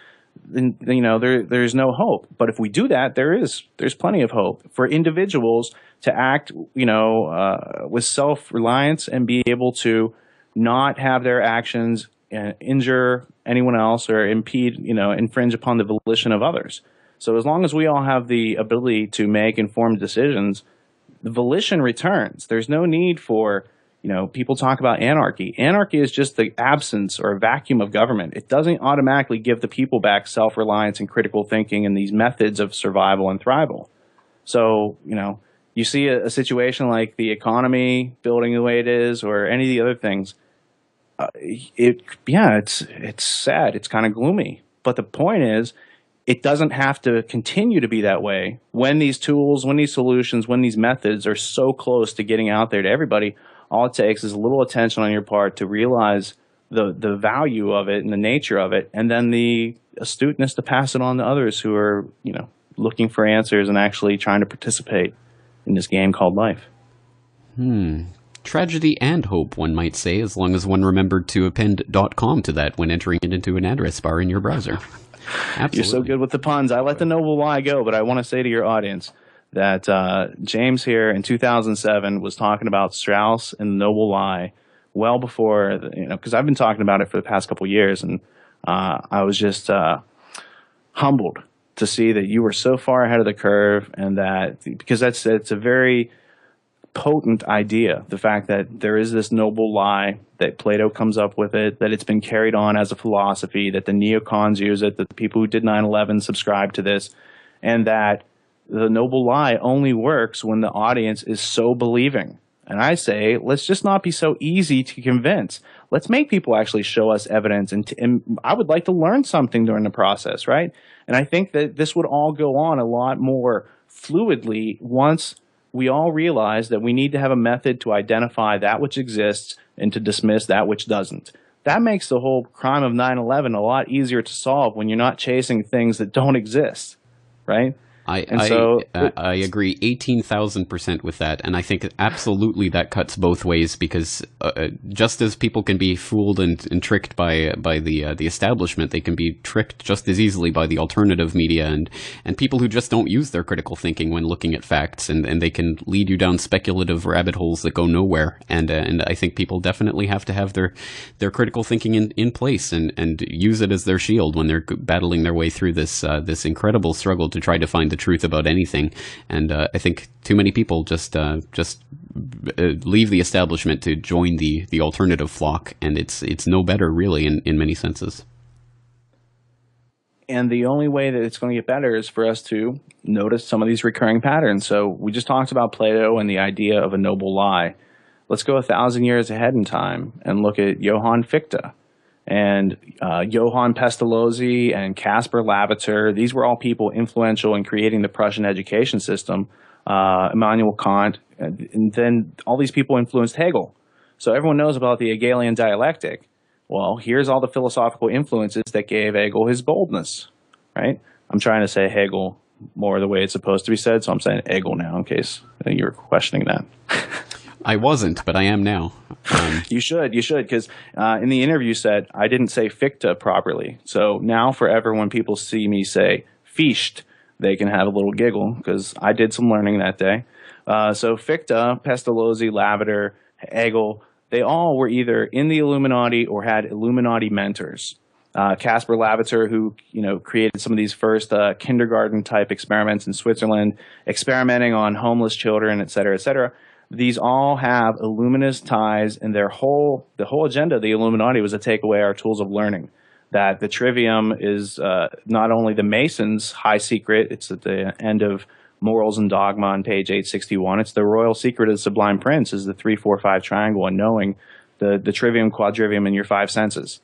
then there's no hope. But if we do that, there's plenty of hope for individuals to act with self-reliance and be able to not have their actions injure anyone else or infringe upon the volition of others. So as long as we all have the ability to make informed decisions, the volition returns. There's no need for, people talk about anarchy. Anarchy is just the absence or a vacuum of government. It doesn't automatically give the people back self-reliance and critical thinking and these methods of survival and thrival. So, you see a situation like the economy building the way it is, or any of the other things. It's sad. It's kind of gloomy. But the point is, it doesn't have to continue to be that way when these tools, when these solutions, when these methods are so close to getting out there to everybody. All it takes is a little attention on your part to realize the value of it and the nature of it, and then the astuteness to pass it on to others who are, looking for answers and actually trying to participate in this game called life. Tragedy and hope, one might say, as long as one remembered to append .com to that when entering it into an address bar in your browser. Absolutely. You're so good with the puns. I let the noble lie go, but I want to say to your audience that James here in 2007 was talking about Strauss and the noble lie well before, because I've been talking about it for the past couple of years, and I was just humbled to see that you were so far ahead of the curve, and that because it's a very potent idea, the fact that there is this noble lie, that Plato comes up with it, that it's been carried on as a philosophy, that the neocons use it, that the people who did 9/11 subscribe to this, and that the noble lie only works when the audience is so believing And I say, let's just not be so easy to convince. Let's make people actually show us evidence. And I would like to learn something during the process, right? And I think that this would all go on a lot more fluidly once we all realize that we need to have a method to identify that which exists and to dismiss that which doesn't. That makes the whole crime of 9/11 a lot easier to solve when you're not chasing things that don't exist, right? I agree 18,000% with that, and I think absolutely that cuts both ways, because just as people can be fooled and tricked by the establishment, they can be tricked just as easily by the alternative media and people who just don't use their critical thinking when looking at facts, and they can lead you down speculative rabbit holes that go nowhere. And I think people definitely have to have their critical thinking in place and use it as their shield when they're battling their way through this incredible struggle to try to find the truth about anything. And I think too many people just leave the establishment to join the alternative flock, and it's no better really in many senses. And the only way that it's going to get better is for us to notice some of these recurring patterns. So we just talked about Plato and the idea of a noble lie. Let's go 1,000 years ahead in time and look at Johann Fichte. And Johann Pestalozzi and Caspar Lavater, these were all people influential in creating the Prussian education system. Immanuel Kant, and then all these people influenced Hegel. So everyone knows about the Hegelian dialectic. Well, here's all the philosophical influences that gave Hegel his boldness, right? I'm trying to say Hegel more the way it's supposed to be said, so I'm saying Hegel now in case you were questioning that. I wasn't, but I am now. You should, because in the interview said I didn't say Fichte properly. So now forever when people see me say Fichte, they can have a little giggle because I did some learning that day. So Fichte, Pestalozzi, Lavater, Hegel, they all were either in the Illuminati or had Illuminati mentors. Caspar Lavater, who created some of these first kindergarten type experiments in Switzerland, experimenting on homeless children, et cetera, et cetera. These all have Illuminist ties, and the whole agenda of the Illuminati was to take away our tools of learning. That the trivium is not only the Masons' high secret, it's at the end of Morals and Dogma on page 861, it's the royal secret of the Sublime Prince is the 3-4-5 triangle and knowing the trivium, quadrivium, and your five senses.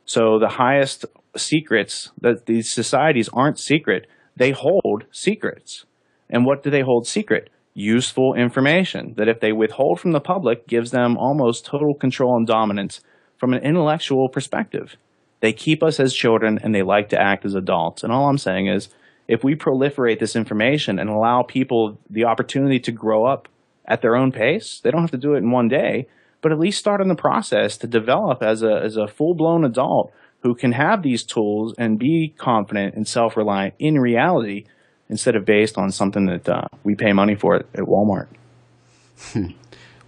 So the highest secrets, that these societies aren't secret, they hold secrets. And what do they hold secret? Useful information that if they withhold from the public gives them almost total control and dominance from an intellectual perspective. They keep us as children and they like to act as adults. And all I'm saying is if we proliferate this information and allow people the opportunity to grow up at their own pace, they don't have to do it in one day, but at least start in the process to develop as a full-blown adult who can have these tools and be confident and self-reliant in reality, instead of based on something that we pay money for at Walmart.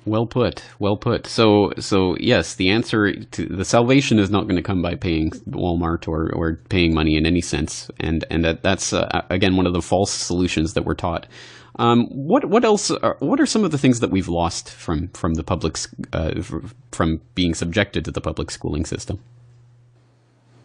Well put. Well put. So yes, the answer to the salvation is not going to come by paying Walmart or paying money in any sense, and that's again one of the false solutions that we're taught. What else? What are some of the things that we've lost from the public's from being subjected to the public schooling system?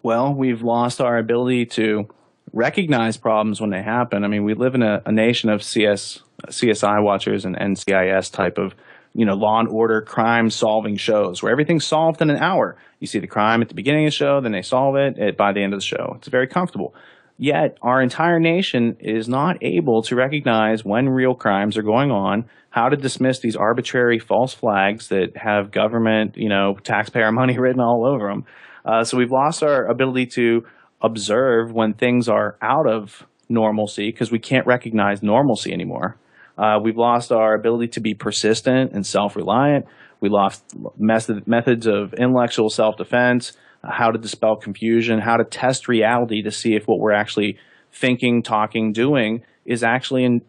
Well, we've lost our ability to recognize problems when they happen. I mean, we live in a nation of CSI watchers and NCIS type of, law and order crime solving shows where everything's solved in an hour. You see the crime at the beginning of the show, then they solve it by the end of the show. It's very comfortable. Yet our entire nation is not able to recognize when real crimes are going on, how to dismiss these arbitrary false flags that have government, taxpayer money written all over them. So we've lost our ability to observe when things are out of normalcy because we can't recognize normalcy anymore. We've lost our ability to be persistent and self-reliant. We lost methods of intellectual self-defense, how to dispel confusion, how to test reality to see if what we're actually thinking, talking, doing is actually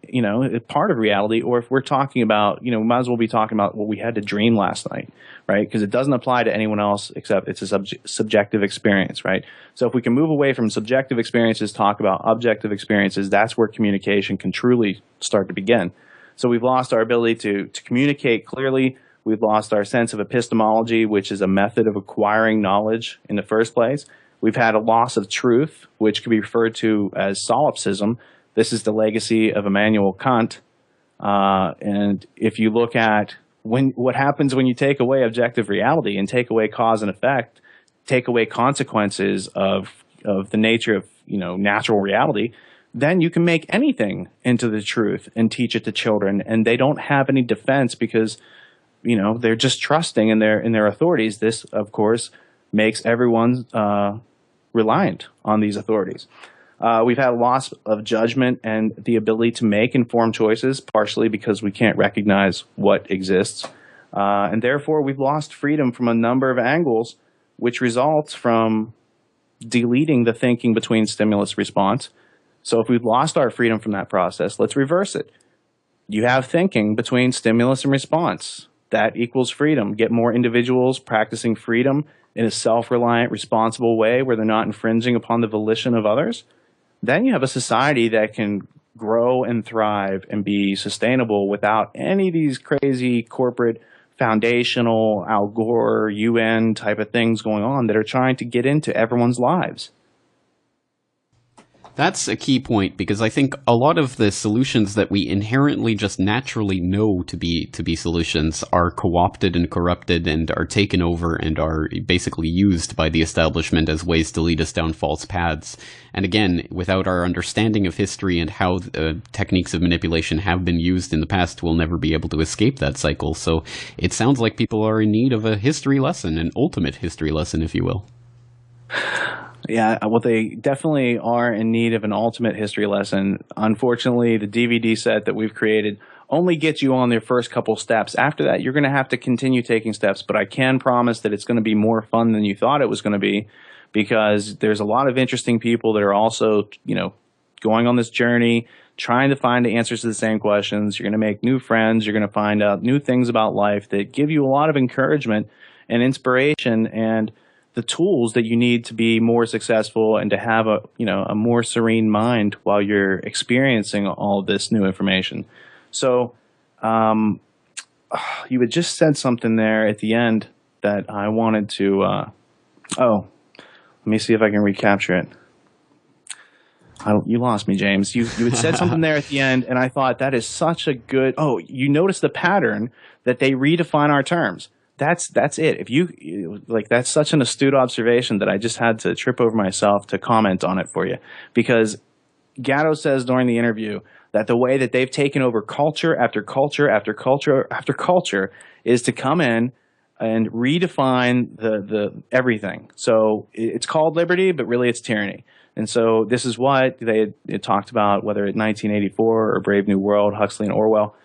part of reality, or if we're talking about, we might as well be talking about what we had to dream last night, right? Because it doesn't apply to anyone else except it's a subjective experience, right? So if we can move away from subjective experiences, talk about objective experiences, that's where communication can truly start to begin. So we've lost our ability to communicate clearly. We've lost our sense of epistemology, which is a method of acquiring knowledge in the first place. We've had a loss of truth, which can be referred to as solipsism. This is the legacy of Immanuel Kant. And if you look at what happens when you take away objective reality and take away cause and effect, take away consequences of the nature of, natural reality, then you can make anything into the truth and teach it to children, and they don't have any defense because, they're just trusting in their authorities. This, of course, makes everyone reliant on these authorities. We've had a loss of judgment and the ability to make informed choices, partially because we can't recognize what exists. And therefore, we've lost freedom from a number of angles, which results from deleting the thinking between stimulus response. So if we've lost our freedom from that process, let's reverse it. You have thinking between stimulus and response. That equals freedom. Get more individuals practicing freedom in a self-reliant, responsible way where they're not infringing upon the volition of others. Then you have a society that can grow and thrive and be sustainable without any of these crazy corporate, foundational, Al Gore, UN type of things going on that are trying to get into everyone's lives. That's a key point, because I think a lot of the solutions that we inherently just naturally know to be solutions are co-opted and corrupted and are taken over and are basically used by the establishment as ways to lead us down false paths. And again, without our understanding of history and how techniques of manipulation have been used in the past, we'll never be able to escape that cycle. So it sounds like people are in need of a history lesson, an ultimate history lesson, if you will. Yeah, well, they definitely are in need of an ultimate history lesson. Unfortunately, the DVD set that we've created only gets you on their first couple steps. After that, you're going to have to continue taking steps, but I can promise that it's going to be more fun than you thought it was going to be, because there's a lot of interesting people that are also, going on this journey, trying to find the answers to the same questions. You're going to make new friends. You're going to find out new things about life that give you a lot of encouragement and inspiration and the tools that you need to be more successful and to have a more serene mind while you're experiencing all of this new information. So you had just said something there at the end that I wanted to, let me see if I can recapture it. You lost me, James. You had said something there at the end, and I thought that is such a good, you notice the pattern that they redefine our terms. That's it. If you that's such an astute observation that I just had to trip over myself to comment on it for you, because Gatto says during the interview that the way that they've taken over culture after culture after culture after culture is to come in and redefine the everything. So it's called liberty, but really it's tyranny. And so this is what they talked about, whether it's 1984 or Brave New World, Huxley and Orwell.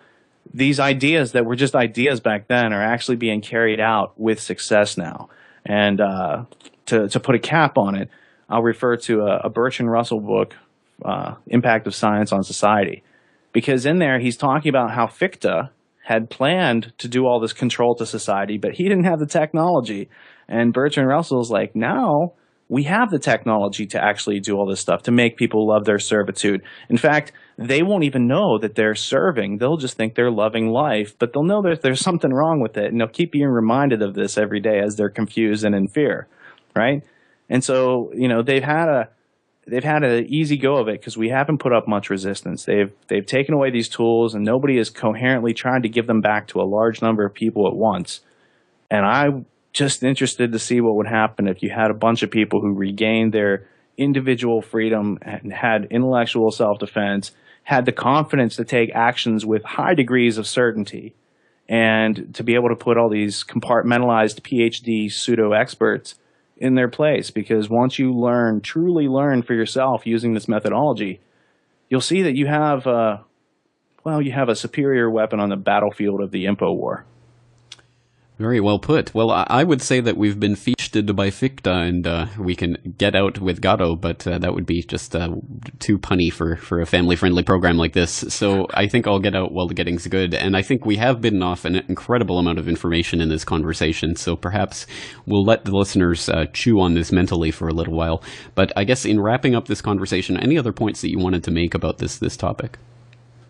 These ideas that were just ideas back then are actually being carried out with success now. And to put a cap on it, I'll refer to a Bertrand Russell book, Impact of Science on Society, because in there he's talking about how Fichte had planned to do all this control to society, but he didn't have the technology. And Bertrand Russell's like, now we have the technology to actually do all this stuff, to make people love their servitude. In fact, they won't even know that they're serving. They'll just think they're loving life, but they'll know that there's something wrong with it, and they'll keep being reminded of this every day as they're confused and in fear, right? And so, they've had an easy go of it because we haven't put up much resistance. They've taken away these tools, and nobody is coherently trying to give them back to a large number of people at once. And I'm just interested to see what would happen if you had a bunch of people who regained their individual freedom and had intellectual self-defense, had the confidence to take actions with high degrees of certainty, and to be able to put all these compartmentalized PhD pseudo-experts in their place. Because once you truly learn for yourself using this methodology, you'll see that you have a superior weapon on the battlefield of the info war. Very well put. Well, I would say that we've been feasted by Fichte, and we can get out with Gatto, but that would be just too punny for a family-friendly program like this. So I think I'll get out while the getting's good, and I think we have bitten off an incredible amount of information in this conversation, so perhaps we'll let the listeners chew on this mentally for a little while. But I guess in wrapping up this conversation, any other points that you wanted to make about this topic?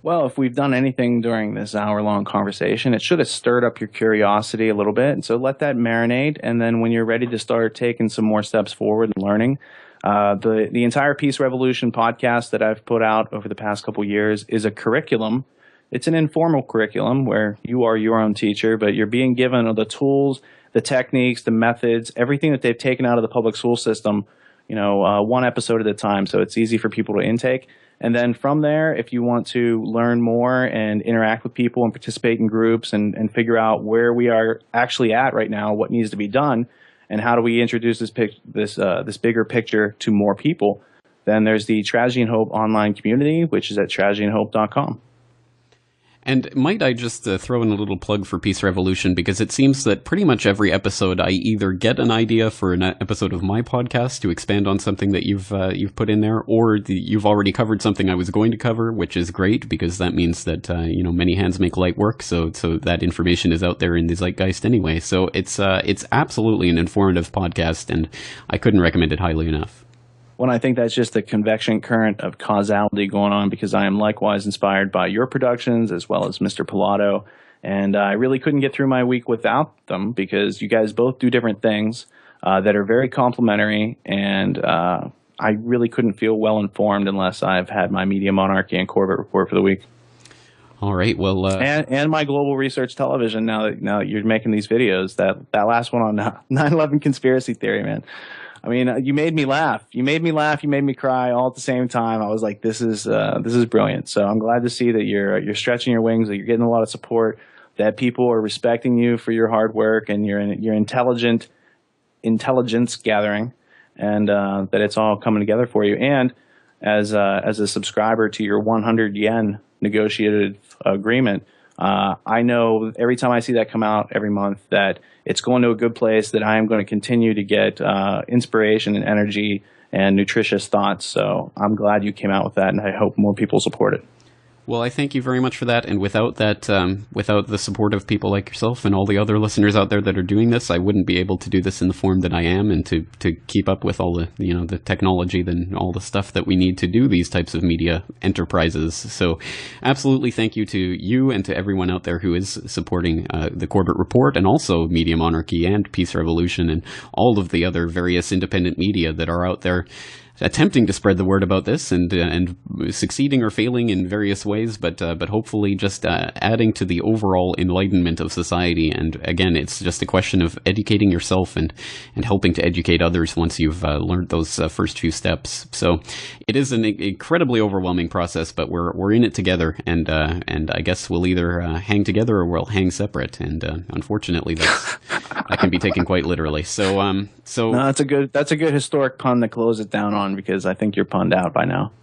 Well, if we've done anything during this hour-long conversation, it should have stirred up your curiosity a little bit. And so let that marinate. And then when you're ready to start taking some more steps forward and learning, the entire Peace Revolution podcast that I've put out over the past couple years is a curriculum it's an informal curriculum where you are your own teacher, but you're being given the tools, the techniques, the methods, everything that they've taken out of the public school system, one episode at a time. So it's easy for people to intake. And then from there, if you want to learn more and interact with people and participate in groups and figure out where we are actually at right now, what needs to be done, and how do we introduce this bigger picture to more people, then there's the Tragedy and Hope online community, which is at tragedyandhope.com. And might I just throw in a little plug for Peace Revolution, because it seems that pretty much every episode I either get an idea for an episode of my podcast to expand on something that you've put in there, or you've already covered something I was going to cover, which is great because that means that many hands make light work. So that information is out there in the zeitgeist anyway. So it's absolutely an informative podcast, and I couldn't recommend it highly enough. Well, I think that's just the convection current of causality going on, because I am likewise inspired by your productions as well as Mr. Pilato. And I really couldn't get through my week without them, because you guys both do different things that are very complementary. And I really couldn't feel well informed unless I've had my Media Monarchy and Corbett report for the week. All right. Well, and my Global Research Television. Now that you're making these videos, that last one on 9/11 conspiracy theory, man. I mean, you made me laugh. You made me laugh. You made me cry all at the same time. I was like, this is brilliant. So I'm glad to see that you're stretching your wings, that you're getting a lot of support, that people are respecting you for your hard work and your intelligence gathering, and that it's all coming together for you. And as a subscriber to your 100 yen negotiated agreement, I know every time I see that come out every month that it's going to a good place, that I am going to continue to get inspiration and energy and nutritious thoughts. So I'm glad you came out with that, and I hope more people support it. Well, I thank you very much for that. And without that, without the support of people like yourself and all the other listeners out there that are doing this, I wouldn't be able to do this in the form that I am, and to keep up with all the the technology and all the stuff that we need to do these types of media enterprises. So, absolutely, thank you to you and to everyone out there who is supporting the Corbett Report, and also Media Monarchy and Peace Revolution and all of the other various independent media that are out there attempting to spread the word about this, and succeeding or failing in various ways, but hopefully just adding to the overall enlightenment of society. And again, it's just a question of educating yourself and helping to educate others once you've learned those first few steps. So it is an incredibly overwhelming process, but we're in it together, and I guess we'll either hang together or we'll hang separate. And unfortunately, that can be taken quite literally. So no, that's a good historic pun to close it down on, because I think you're punned out by now.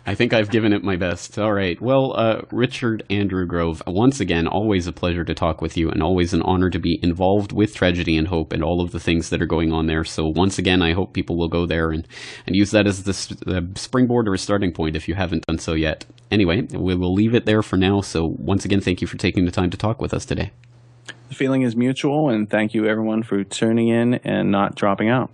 I think I've given it my best. All right. Well, Richard Andrew Grove, once again, always a pleasure to talk with you, and always an honor to be involved with Tragedy and Hope and all of the things that are going on there. So once again, I hope people will go there and use that as the springboard or a starting point if you haven't done so yet. Anyway, we will leave it there for now. So once again, thank you for taking the time to talk with us today. The feeling is mutual, and thank you everyone for tuning in and not dropping out.